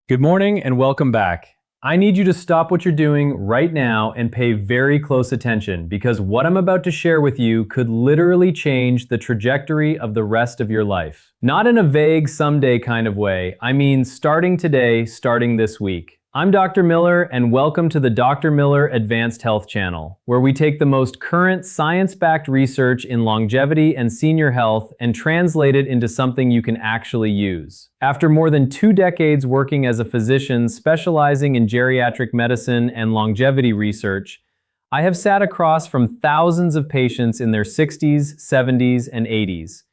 Good morning and welcome back. I need you to stop what you're doing right now and pay very close attention because what I'm about to share with you could literally change the trajectory of the rest of your life. Not in a vague someday kind of way, I mean starting today, starting this week. I'm Dr. Miller and welcome to the Dr. Miller Advanced Health Channel, where we take the most current science-backed research in longevity and senior health and translate it into something you can actually use. After more than 2 decades working as a physician specializing in geriatric medicine and longevity research, I have sat across from thousands of patients in their 60s, 70s, and 80s.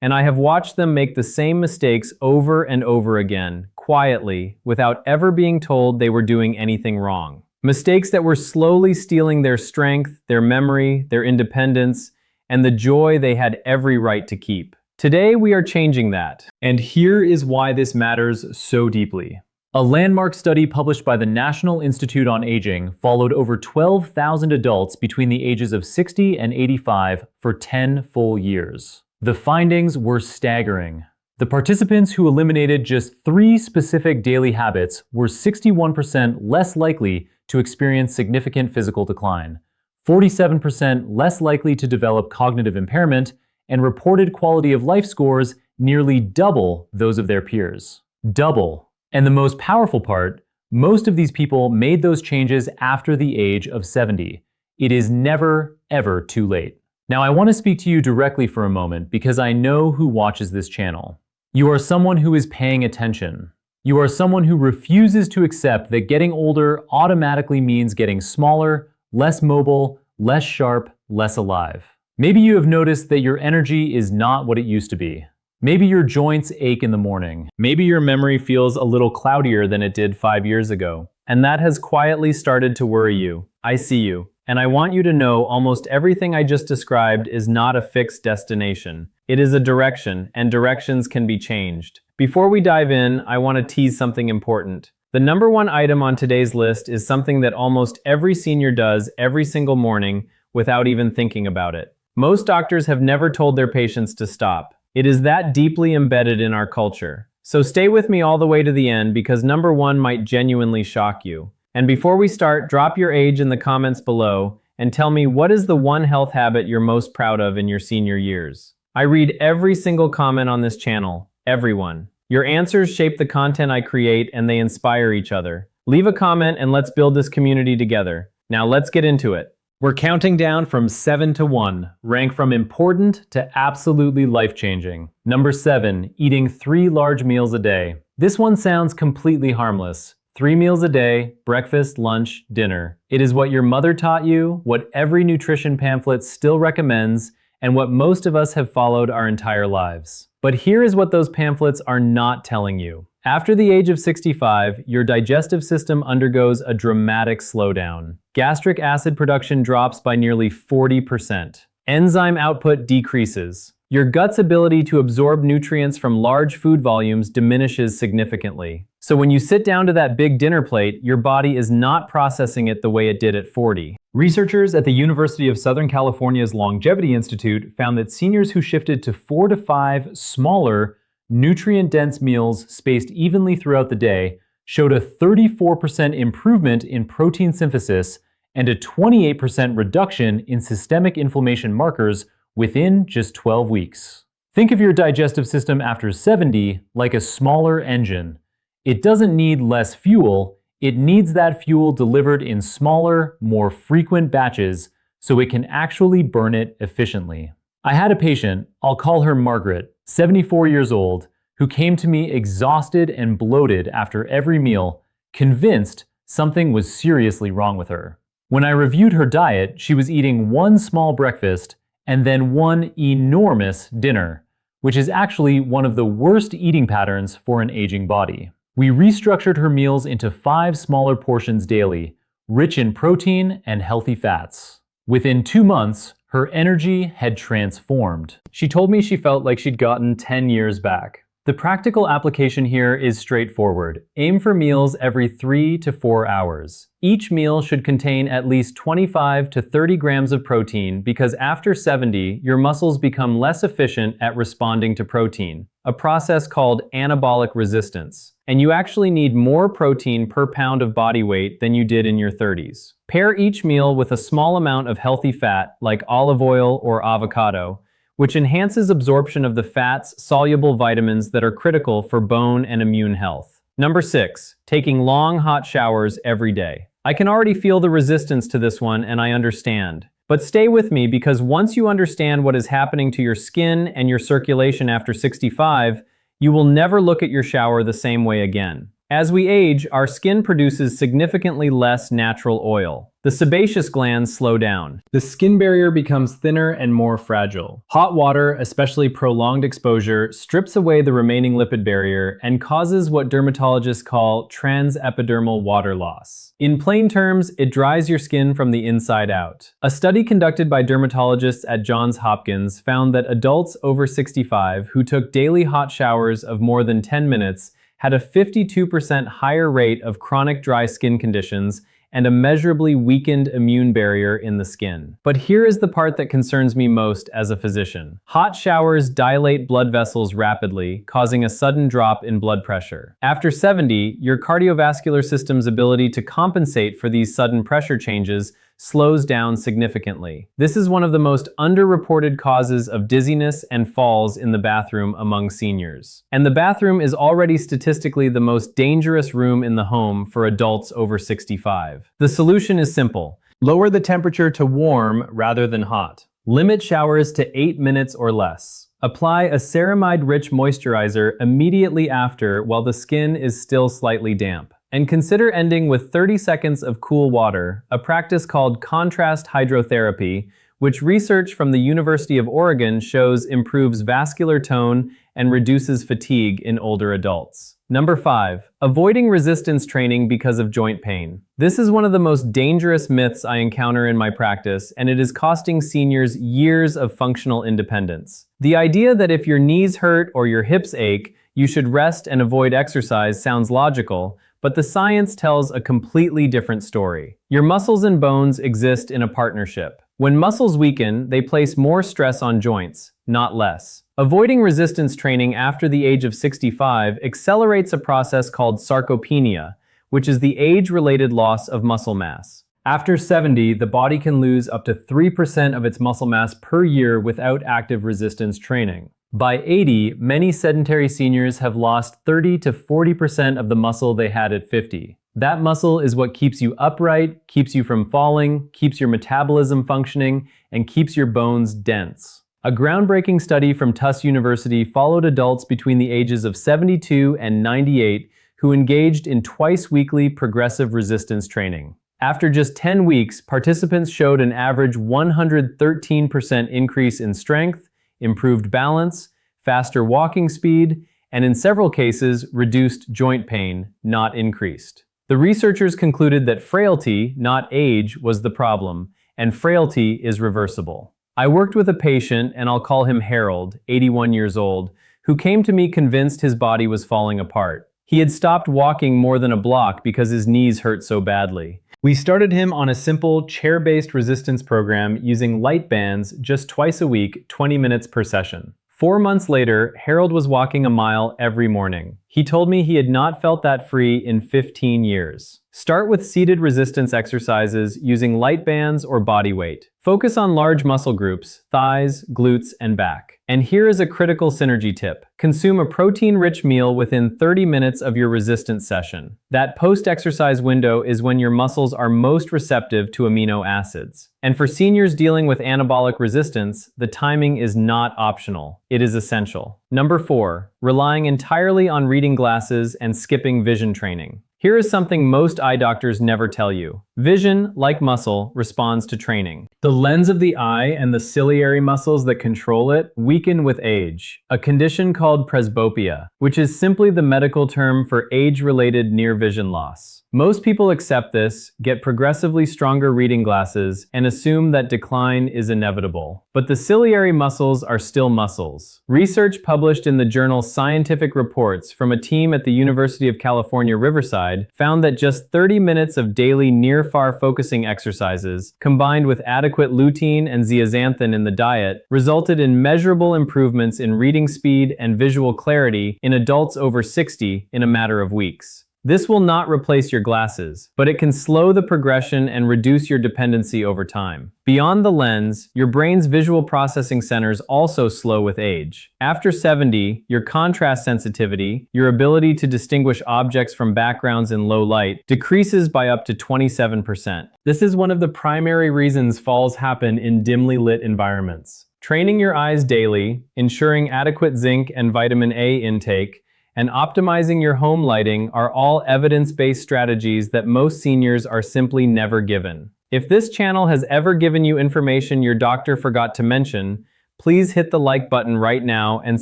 And I have watched them make the same mistakes over and over again, quietly, without ever being told they were doing anything wrong. Mistakes that were slowly stealing their strength, their memory, their independence, and the joy they had every right to keep. Today, we are changing that. And here is why this matters so deeply. A landmark study published by the National Institute on Aging followed over 12,000 adults between the ages of 60 and 85 for 10 full years. The findings were staggering. The participants who eliminated just 3 specific daily habits were 61% less likely to experience significant physical decline, 47% less likely to develop cognitive impairment, and reported quality of life scores nearly double those of their peers. Double. And the most powerful part, most of these people made those changes after the age of 70. It is never, ever too late. Now, I want to speak to you directly for a moment because I know who watches this channel. You are someone who is paying attention. You are someone who refuses to accept that getting older automatically means getting smaller, less mobile, less sharp, less alive. Maybe you have noticed that your energy is not what it used to be. Maybe your joints ache in the morning. Maybe your memory feels a little cloudier than it did 5 years ago. And that has quietly started to worry you. I see you. And I want you to know almost everything I just described is not a fixed destination. It is a direction, and directions can be changed. Before we dive in, I want to tease something important. The number 1 item on today's list is something that almost every senior does every single morning without even thinking about it. Most doctors have never told their patients to stop. It is that deeply embedded in our culture. So stay with me all the way to the end because number 1 might genuinely shock you. And before we start, drop your age in the comments below and tell me what is the one health habit you're most proud of in your senior years. I read every single comment on this channel, everyone. Your answers shape the content I create and they inspire each other. Leave a comment and let's build this community together. Now let's get into it. We're counting down from 7 to 1, rank from important to absolutely life-changing. Number 7, eating 3 large meals a day. This one sounds completely harmless. 3 meals a day, breakfast, lunch, dinner. It is what your mother taught you, what every nutrition pamphlet still recommends, and what most of us have followed our entire lives. But here is what those pamphlets are not telling you. After the age of 65, your digestive system undergoes a dramatic slowdown. Gastric acid production drops by nearly 40%. Enzyme output decreases. Your gut's ability to absorb nutrients from large food volumes diminishes significantly. So when you sit down to that big dinner plate, your body is not processing it the way it did at 40. Researchers at the University of Southern California's Longevity Institute found that seniors who shifted to 4 to 5 smaller, nutrient-dense meals spaced evenly throughout the day showed a 34% improvement in protein synthesis and a 28% reduction in systemic inflammation markers within just 12 weeks. Think of your digestive system after 70 like a smaller engine. It doesn't need less fuel, it needs that fuel delivered in smaller, more frequent batches so it can actually burn it efficiently. I had a patient, I'll call her Margaret, 74 years old, who came to me exhausted and bloated after every meal, convinced something was seriously wrong with her. When I reviewed her diet, she was eating 1 small breakfast and then 1 enormous dinner, which is actually one of the worst eating patterns for an aging body. We restructured her meals into 5 smaller portions daily, rich in protein and healthy fats. Within 2 months, her energy had transformed. She told me she felt like she'd gotten 10 years back. The practical application here is straightforward. Aim for meals every 3 to 4 hours. Each meal should contain at least 25 to 30 grams of protein because after 70, your muscles become less efficient at responding to protein, a process called anabolic resistance. and you actually need more protein per pound of body weight than you did in your 30s. Pair each meal with a small amount of healthy fat, like olive oil or avocado, which enhances absorption of the fats, soluble vitamins that are critical for bone and immune health. Number 6, taking long, hot showers every day. I can already feel the resistance to this one, and I understand. But stay with me, because once you understand what is happening to your skin and your circulation after 65, you will never look at your shower the same way again. As we age, our skin produces significantly less natural oil. The sebaceous glands slow down. The skin barrier becomes thinner and more fragile. Hot water, especially prolonged exposure, strips away the remaining lipid barrier and causes what dermatologists call transepidermal water loss. In plain terms, it dries your skin from the inside out. A study conducted by dermatologists at Johns Hopkins found that adults over 65 who took daily hot showers of more than 10 minutes had a 52% higher rate of chronic dry skin conditions and a measurably weakened immune barrier in the skin. But here is the part that concerns me most as a physician. Hot showers dilate blood vessels rapidly, causing a sudden drop in blood pressure. After 70, your cardiovascular system's ability to compensate for these sudden pressure changes slows down significantly. This is one of the most underreported causes of dizziness and falls in the bathroom among seniors. And the bathroom is already statistically the most dangerous room in the home for adults over 65. The solution is simple. Lower the temperature to warm rather than hot. Limit showers to 8 minutes or less. Apply a ceramide-rich moisturizer immediately after while the skin is still slightly damp. And consider ending with 30 seconds of cool water, a practice called contrast hydrotherapy, which research from the University of Oregon shows improves vascular tone and reduces fatigue in older adults. Number 5, avoiding resistance training because of joint pain. This is one of the most dangerous myths I encounter in my practice, and it is costing seniors years of functional independence. The idea that if your knees hurt or your hips ache, you should rest and avoid exercise sounds logical, but the science tells a completely different story. Your muscles and bones exist in a partnership. When muscles weaken, they place more stress on joints, not less. Avoiding resistance training after the age of 65 accelerates a process called sarcopenia, which is the age-related loss of muscle mass. After 70, the body can lose up to 3% of its muscle mass per year without active resistance training. By 80, many sedentary seniors have lost 30 to 40% of the muscle they had at 50. That muscle is what keeps you upright, keeps you from falling, keeps your metabolism functioning, and keeps your bones dense. A groundbreaking study from Tufts University followed adults between the ages of 72 and 98 who engaged in twice-weekly progressive resistance training. After just 10 weeks, participants showed an average 113% increase in strength, improved balance, faster walking speed, and in several cases, reduced joint pain, not increased. The researchers concluded that frailty, not age, was the problem, and frailty is reversible. I worked with a patient, and I'll call him Harold, 81 years old, who came to me convinced his body was falling apart. He had stopped walking more than a block because his knees hurt so badly. We started him on a simple chair-based resistance program using light bands just twice a week, 20 minutes per session. 4 months later, Harold was walking a mile every morning. He told me he had not felt that free in 15 years. Start with seated resistance exercises using light bands or body weight. Focus on large muscle groups, thighs, glutes, and back. And here is a critical synergy tip. Consume a protein-rich meal within 30 minutes of your resistance session. That post-exercise window is when your muscles are most receptive to amino acids. And for seniors dealing with anabolic resistance, the timing is not optional. It is essential. Number 4, relying entirely on reading glasses and skipping vision training. Here is something most eye doctors never tell you. Vision, like muscle, responds to training. The lens of the eye and the ciliary muscles that control it weaken with age, a condition called presbyopia, which is simply the medical term for age-related near vision loss. Most people accept this, get progressively stronger reading glasses, and assume that decline is inevitable. But the ciliary muscles are still muscles. Research published in the journal Scientific Reports from a team at the University of California, Riverside found that just 30 minutes of daily near focusing exercises, combined with adequate lutein and zeaxanthin in the diet, resulted in measurable improvements in reading speed and visual clarity in adults over 60 in a matter of weeks. This will not replace your glasses, but it can slow the progression and reduce your dependency over time. Beyond the lens, your brain's visual processing centers also slow with age. After 70, your contrast sensitivity, your ability to distinguish objects from backgrounds in low light, decreases by up to 27%. This is one of the primary reasons falls happen in dimly lit environments. Training your eyes daily, ensuring adequate zinc and vitamin A intake, and optimizing your home lighting are all evidence-based strategies that most seniors are simply never given. If this channel has ever given you information your doctor forgot to mention, please hit the like button right now and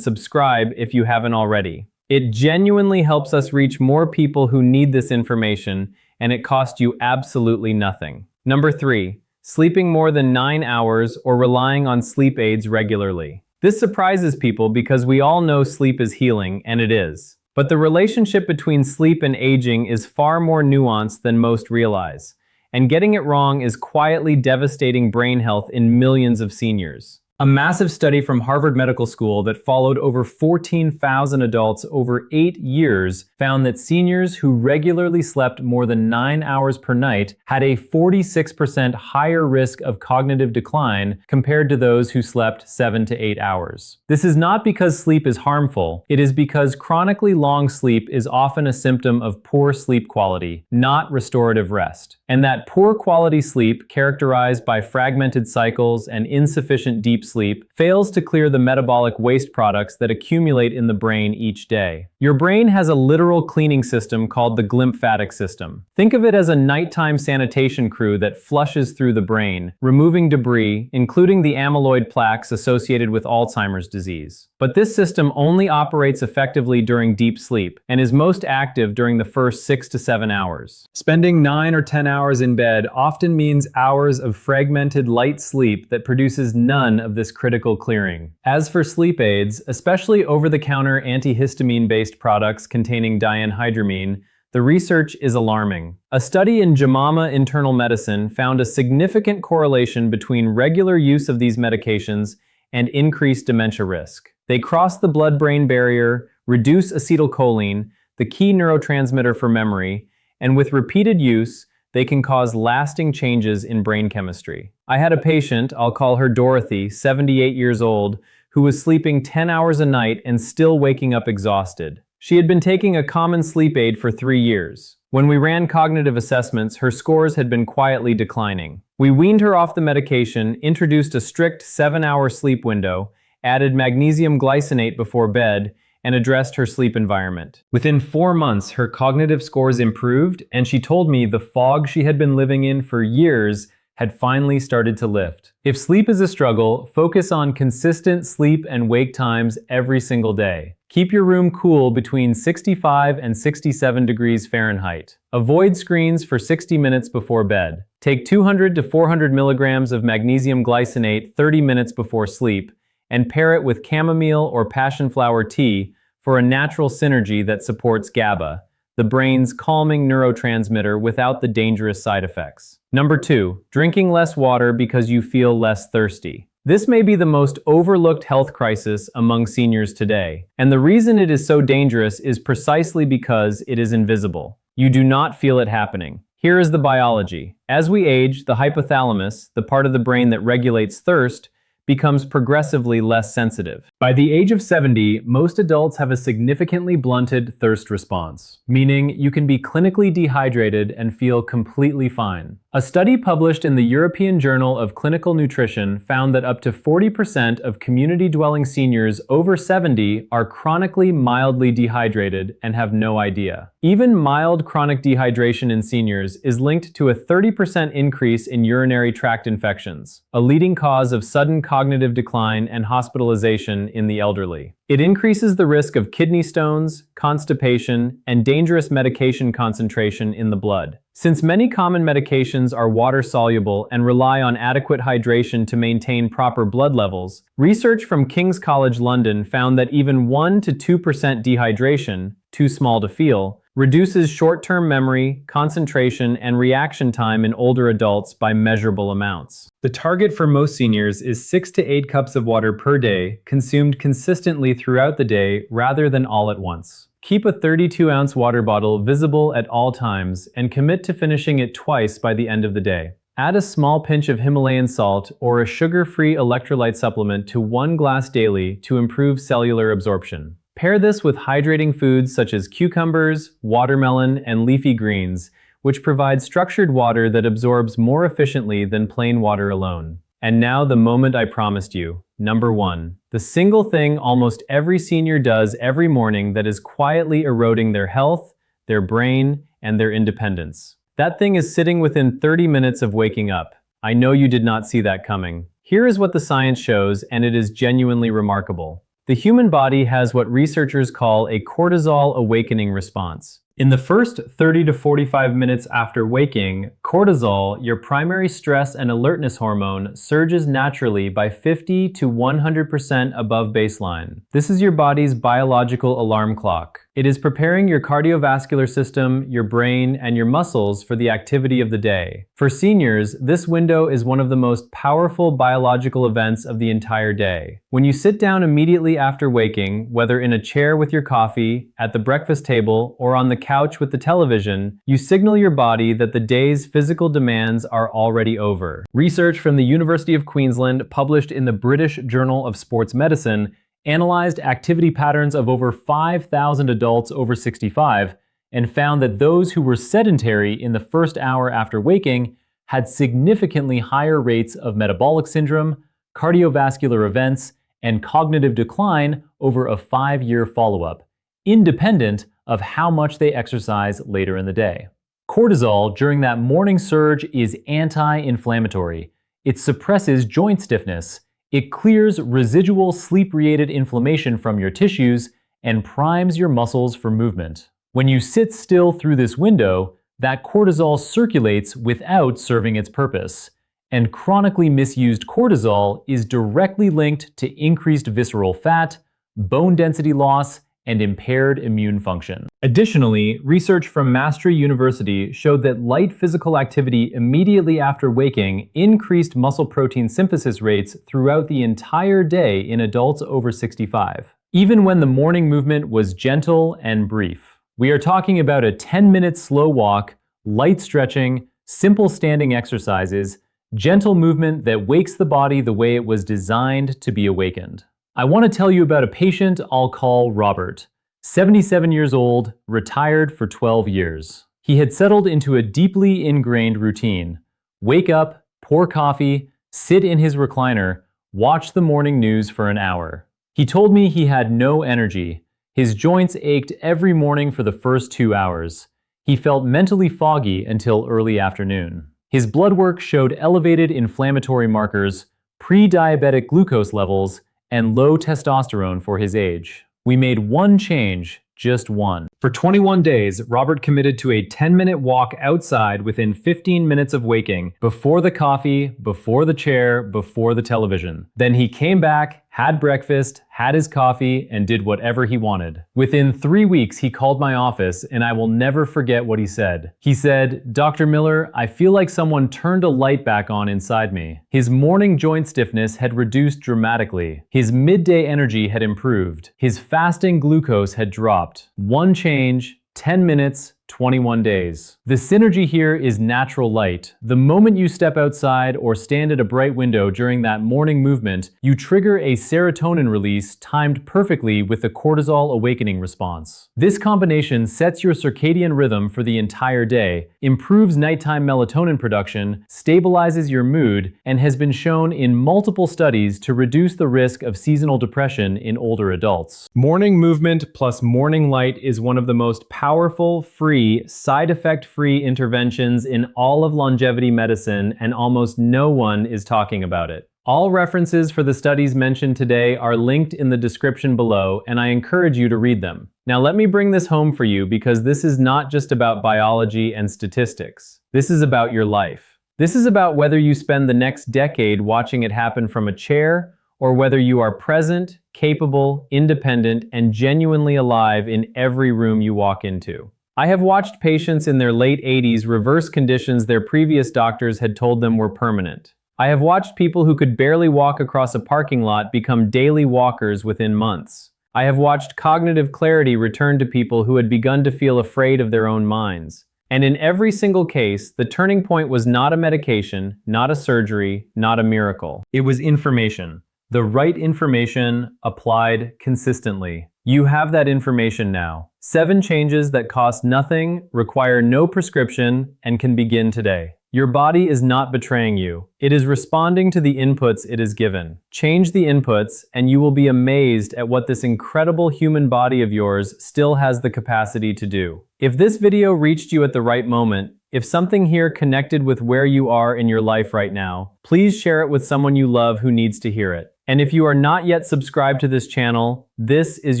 subscribe if you haven't already. It genuinely helps us reach more people who need this information, and it costs you absolutely nothing. Number 3. Sleeping more than 9 hours or relying on sleep aids regularly. This surprises people because we all know sleep is healing, and it is. But the relationship between sleep and aging is far more nuanced than most realize, and getting it wrong is quietly devastating brain health in millions of seniors. A massive study from Harvard Medical School that followed over 14,000 adults over 8 years found that seniors who regularly slept more than 9 hours per night had a 46% higher risk of cognitive decline compared to those who slept 7 to 8 hours. This is not because sleep is harmful, it is because chronically long sleep is often a symptom of poor sleep quality, not restorative rest. And that poor quality sleep, characterized by fragmented cycles and insufficient deep sleep, fails to clear the metabolic waste products that accumulate in the brain each day. Your brain has a literal cleaning system called the glymphatic system. Think of it as a nighttime sanitation crew that flushes through the brain, removing debris, including the amyloid plaques associated with Alzheimer's disease. But this system only operates effectively during deep sleep and is most active during the first 6 to 7 hours. Spending 9 or 10 hours in bed often means hours of fragmented light sleep that produces none of this critical clearing. As for sleep aids, especially over-the-counter antihistamine-based products containing dianhydramine, the research is alarming. A study in JAMA Internal Medicine found a significant correlation between regular use of these medications and increased dementia risk. They cross the blood-brain barrier, reduce acetylcholine, the key neurotransmitter for memory, and with repeated use, they can cause lasting changes in brain chemistry. I had a patient, I'll call her Dorothy, 78 years old, who was sleeping 10 hours a night and still waking up exhausted. She had been taking a common sleep aid for 3 years. When we ran cognitive assessments, her scores had been quietly declining. We weaned her off the medication, introduced a strict 7-hour sleep window, added magnesium glycinate before bed, and addressed her sleep environment. Within 4 months, her cognitive scores improved, and she told me the fog she had been living in for years had finally started to lift. If sleep is a struggle, focus on consistent sleep and wake times every single day. Keep your room cool between 65 and 67 degrees Fahrenheit. Avoid screens for 60 minutes before bed. Take 200 to 400 milligrams of magnesium glycinate 30 minutes before sleep, and pair it with chamomile or passion flower tea for a natural synergy that supports GABA, the brain's calming neurotransmitter without the dangerous side effects. Number 2, drinking less water because you feel less thirsty. This may be the most overlooked health crisis among seniors today, and the reason it is so dangerous is precisely because it is invisible. You do not feel it happening. Here is the biology. As we age, the hypothalamus, the part of the brain that regulates thirst, becomes progressively less sensitive. By the age of 70, most adults have a significantly blunted thirst response, meaning you can be clinically dehydrated and feel completely fine. A study published in the European Journal of Clinical Nutrition found that up to 40% of community-dwelling seniors over 70 are chronically mildly dehydrated and have no idea. Even mild chronic dehydration in seniors is linked to a 30% increase in urinary tract infections, a leading cause of sudden cognitive decline and hospitalization in the elderly. It increases the risk of kidney stones, constipation, and dangerous medication concentration in the blood. Since many common medications are water-soluble and rely on adequate hydration to maintain proper blood levels, research from King's College London found that even 1 to 2% dehydration, too small to feel, reduces short-term memory, concentration, and reaction time in older adults by measurable amounts. The target for most seniors is 6 to 8 cups of water per day, consumed consistently throughout the day rather than all at once. Keep a 32-ounce water bottle visible at all times and commit to finishing it twice by the end of the day. Add a small pinch of Himalayan salt or a sugar-free electrolyte supplement to 1 glass daily to improve cellular absorption. Pair this with hydrating foods such as cucumbers, watermelon, and leafy greens, which provide structured water that absorbs more efficiently than plain water alone. And now the moment I promised you. Number 1. The single thing almost every senior does every morning that is quietly eroding their health, their brain, and their independence. That thing is sitting within 30 minutes of waking up. I know you did not see that coming. Here is what the science shows, and it is genuinely remarkable. The human body has what researchers call a cortisol awakening response. In the first 30 to 45 minutes after waking, cortisol, your primary stress and alertness hormone, surges naturally by 50 to 100% above baseline. This is your body's biological alarm clock. It is preparing your cardiovascular system, your brain, and your muscles for the activity of the day. For seniors, this window is one of the most powerful biological events of the entire day. When you sit down immediately after waking, whether in a chair with your coffee, at the breakfast table, or on the couch with the television, you signal your body that the day's physical demands are already over. Research from the University of Queensland, published in the British Journal of Sports Medicine, analyzed activity patterns of over 5,000 adults over 65 and found that those who were sedentary in the first hour after waking had significantly higher rates of metabolic syndrome, cardiovascular events, and cognitive decline over a 5-year follow-up, independent of how much they exercise later in the day. Cortisol during that morning surge is anti-inflammatory. It suppresses joint stiffness. It clears residual sleep-related inflammation from your tissues and primes your muscles for movement. When you sit still through this window, that cortisol circulates without serving its purpose. And chronically misused cortisol is directly linked to increased visceral fat, bone density loss, and impaired immune function. Additionally, research from Maastricht University showed that light physical activity immediately after waking increased muscle protein synthesis rates throughout the entire day in adults over 65, even when the morning movement was gentle and brief. We are talking about a 10-minute slow walk, light stretching, simple standing exercises, gentle movement that wakes the body the way it was designed to be awakened. I want to tell you about a patient I'll call Robert, 77 years old, retired for 12 years. He had settled into a deeply ingrained routine. Wake up, pour coffee, sit in his recliner, watch the morning news for an hour. He told me he had no energy. His joints ached every morning for the first 2 hours. He felt mentally foggy until early afternoon. His blood work showed elevated inflammatory markers, pre-diabetic glucose levels, and low testosterone for his age. We made one change, just one. For 21 days, Robert committed to a 10-minute walk outside within 15 minutes of waking, before the coffee, before the chair, before the television. Then he came back, had breakfast, had his coffee, and did whatever he wanted. Within 3 weeks, he called my office, and I will never forget what he said. He said, "Dr. Miller, I feel like someone turned a light back on inside me." His morning joint stiffness had reduced dramatically. His midday energy had improved. His fasting glucose had dropped. One change, 10 minutes, 21 days. The synergy here is natural light. The moment you step outside or stand at a bright window during that morning movement, you trigger a serotonin release timed perfectly with the cortisol awakening response. This combination sets your circadian rhythm for the entire day, improves nighttime melatonin production, stabilizes your mood, and has been shown in multiple studies to reduce the risk of seasonal depression in older adults. Morning movement plus morning light is one of the most powerful, free, side effect-free interventions in all of longevity medicine, and almost no one is talking about it. All references for the studies mentioned today are linked in the description below, and I encourage you to read them. Now let me bring this home for you, because this is not just about biology and statistics. This is about your life. This is about whether you spend the next decade watching it happen from a chair, or whether you are present, capable, independent, and genuinely alive in every room you walk into. I have watched patients in their late 80s reverse conditions their previous doctors had told them were permanent. I have watched people who could barely walk across a parking lot become daily walkers within months. I have watched cognitive clarity return to people who had begun to feel afraid of their own minds. And in every single case, the turning point was not a medication, not a surgery, not a miracle. It was information. The right information applied consistently. You have that information now. 7 changes that cost nothing, require no prescription, and can begin today. Your body is not betraying you. It is responding to the inputs it is given. Change the inputs, and you will be amazed at what this incredible human body of yours still has the capacity to do. If this video reached you at the right moment, if something here connected with where you are in your life right now, please share it with someone you love who needs to hear it. And if you are not yet subscribed to this channel, this is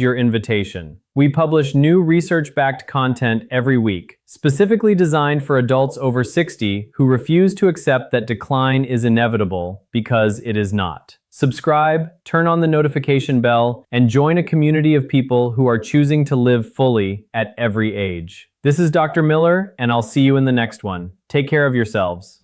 your invitation. We publish new research-backed content every week, specifically designed for adults over 60 who refuse to accept that decline is inevitable because it is not. Subscribe, turn on the notification bell, and join a community of people who are choosing to live fully at every age. This is Dr. Miller, and I'll see you in the next one. Take care of yourselves.